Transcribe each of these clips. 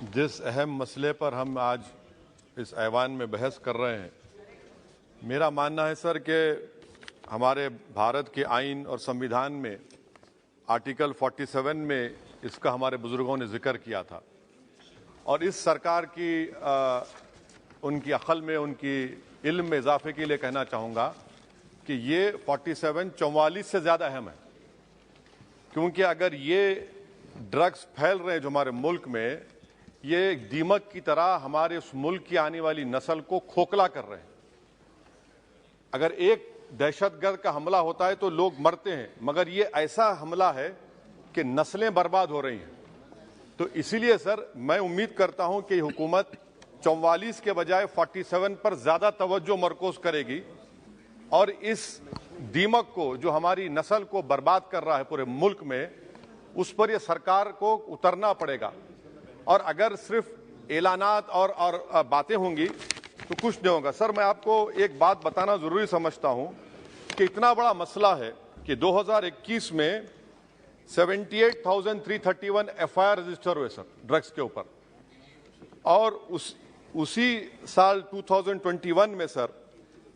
जिस अहम मसले पर हम आज इस ऐवान में बहस कर रहे हैं, मेरा मानना है सर कि हमारे भारत के आइन और संविधान में आर्टिकल 47 में इसका हमारे बुजुर्गों ने जिक्र किया था और इस सरकार की उनकी अक्ल में, उनकी इल्म में इजाफे के लिए कहना चाहूँगा कि ये 47 44 से ज़्यादा अहम है, क्योंकि अगर ये ड्रग्स फैल रहे हैं जो हमारे मुल्क में, ये एक दीमक की तरह हमारे उस मुल्क की आने वाली नस्ल को खोखला कर रहे हैं। अगर एक दहशतगर्द का हमला होता है तो लोग मरते हैं, मगर ये ऐसा हमला है कि नस्लें बर्बाद हो रही हैं। तो इसीलिए सर मैं उम्मीद करता हूं कि हुकूमत 44 के बजाय 47 पर ज्यादा तवज्जो मरकूज करेगी और इस दीमक को जो हमारी नस्ल को बर्बाद कर रहा है पूरे मुल्क में, उस पर यह सरकार को उतरना पड़ेगा। और अगर सिर्फ ऐलानात और बातें होंगी तो कुछ नहीं होगा। सर मैं आपको एक बात बताना जरूरी समझता हूं कि इतना बड़ा मसला है कि 2021 में 78,331 FIR रजिस्टर हुए सर ड्रग्स के ऊपर, और उसी साल 2021 में सर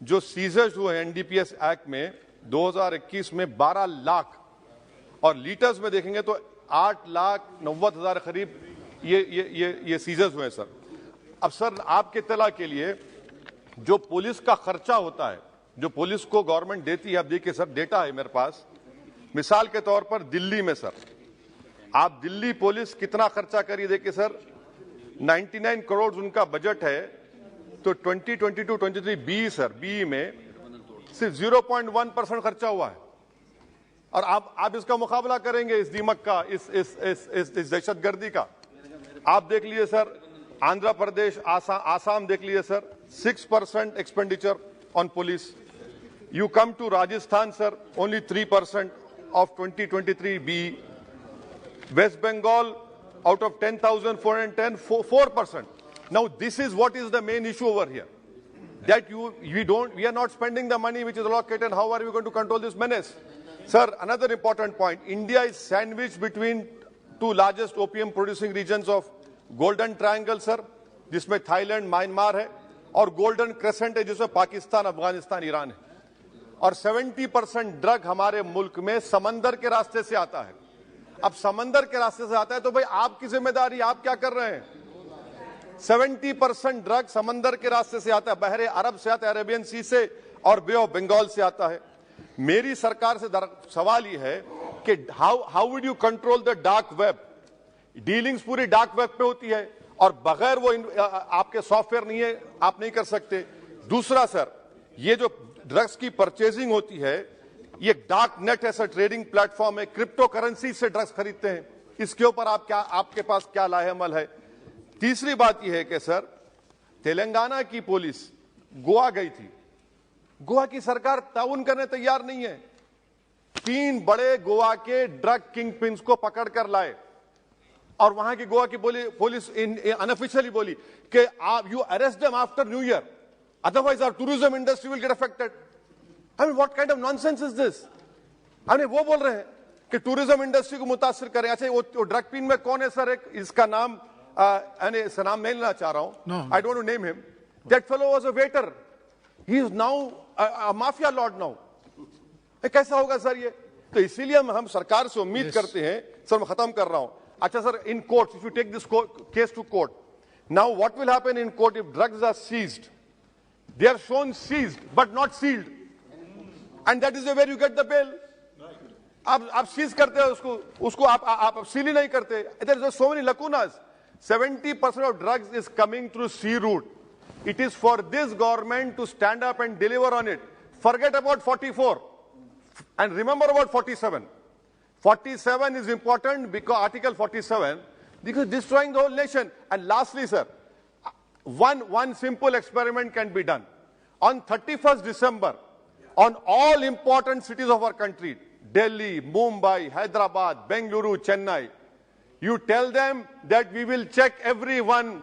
जो सीजर्स हुए NDPS एक्ट में 2021 में 12 लाख, और लीटर्स में देखेंगे तो 8,90,000 करीब ये सीजर्स हुए सर। अब सर आपके इत्तला के लिए जो पुलिस का खर्चा होता है, जो पुलिस को गवर्नमेंट देती है, अब देखिए सर डेटा है मेरे पास, मिसाल के तौर पर दिल्ली में सर आप दिल्ली पुलिस कितना खर्चा करिए, देखिए सर 99 करोड़ उनका बजट है, तो 2022-23 बी सर बी में सिर्फ 0.1% खर्चा हुआ है। और आप इसका मुकाबला करेंगे इस दीमक का, इस दहशतगर्दी का। आप देख लीजिए सर आंध्र प्रदेश, आसाम देख लीजिए sir 6% expenditure on police. You come to Rajasthan sir only 3% of 2023 B. West Bengal out of 10,410 4%. Now this is what is the main issue over here, that we are not spending the money which is allocated. How are we going to control this menace? Sir, another important point, India is sandwiched between two largest opium producing regions of Golden Triangle sir, जिसमें Thailand, Myanmar है, और golden crescent है जिसमें Pakistan, Afghanistan, Iran है। और 70% drug हमारे मुल्क में समंदर के रास्ते से आता है। अब समंदर के रास्ते से आता है तो भाई आपकी जिम्मेदारी, आप क्या कर रहे हैं? 70% ड्रग समंदर के रास्ते से आता है, बहरे अरब से आता है, अरेबियन सी से और बे ऑफ बंगाल से आता है। मेरी सरकार से सवाल यह है कि how would you control the dark web? Dealings पूरी डार्क वेब पे होती है और बगैर वो आपके सॉफ्टवेयर नहीं है, आप नहीं कर सकते। दूसरा सर, ये जो ड्रग्स की परचेजिंग होती है, ये डार्क नेट ऐसा ट्रेडिंग प्लेटफॉर्म है, क्रिप्टो करेंसी से ड्रग्स खरीदते हैं। इसके ऊपर आपके पास क्या लाहेअमल है? तीसरी बात यह है कि सर तेलंगाना की पुलिस गोवा गई थी, गोवा की सरकार ताउन करने तैयार नहीं है। 3 बड़े गोवा के ड्रग किंग पिन्स को पकड़कर लाए और वहां की गोवा की पुलिस अनऑफिशियली बोली कि you arrest them after new year, otherwise our tourism industry will get affected. I mean, what kind of nonsense is this? I mean, वो बोल रहे हैं कि टूरिज्म इंडस्ट्री को मुतासिर करें। अच्छा, वो ड्रग पिन में कौन है सर? एक इसका नाम इसका नाम नहीं लेना चाह रहा हूं, I don't want to name him. That fellow was a waiter. He is now a mafia lord now. कैसा होगा सर ये? तो इसीलिए हम सरकार से उम्मीद करते हैं सर, मैं खत्म कर रहा हूं। अच्छा sir, in court, if you take this case to court, now what will happen in court if drugs are seized? They are shown seized but not sealed, and that is where you get the bail. आप seize करते हो उसको आप seal ही नहीं करते। There are so many lacunas. 70% of drugs is coming through sea route. It is for this government to stand up and deliver on it. Forget about 44 and remember about 47. 47 is important because Article 47, because destroying the whole nation. And lastly, sir, one simple experiment can be done. On 31st December, on all important cities of our country, Delhi, Mumbai, Hyderabad, Bengaluru, Chennai, you tell them that we will check everyone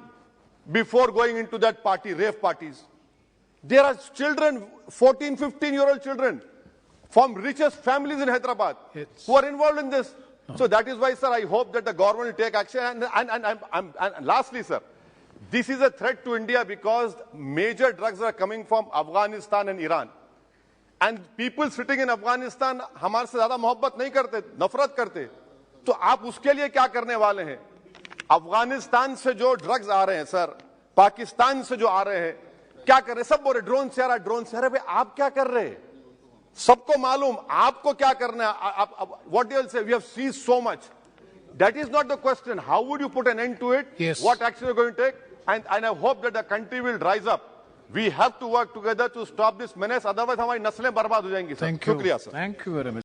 before going into that party, rave parties. There are children, 14, 15-year-old children from richest families in Hyderabad who are involved in this. So that is why, sir, I hope that the government will take action. And lastly, sir, this is a threat to India because major drugs are coming from Afghanistan and Iran. And people sitting in Afghanistan हमारे से ज़्यादा मोहब्बत नहीं करते, नफरत करते. तो आप उसके लिए क्या करने वाले हैं? अफगानिस्तान से जो ड्रग्स आ रहे हैं सर, पाकिस्तान से जो आ रहे हैं, क्या कर रहे हैं? सब बोल रहे ड्रोन से आ रहा है, ड्रोन से आ रहा है. भाई आप क्या कर रहे हैं? सबको मालूम आपको क्या करना है. What do you say? We have seized so much. That is not the question. How would you put an end to it? Yes. What action are you going to take? And I hope that the country will rise up. We have to work together to stop this menace. Otherwise, हमारी नस्लें बर्बाद हो जाएंगी. Thank you. शुक्रिया sir. Thank you very much.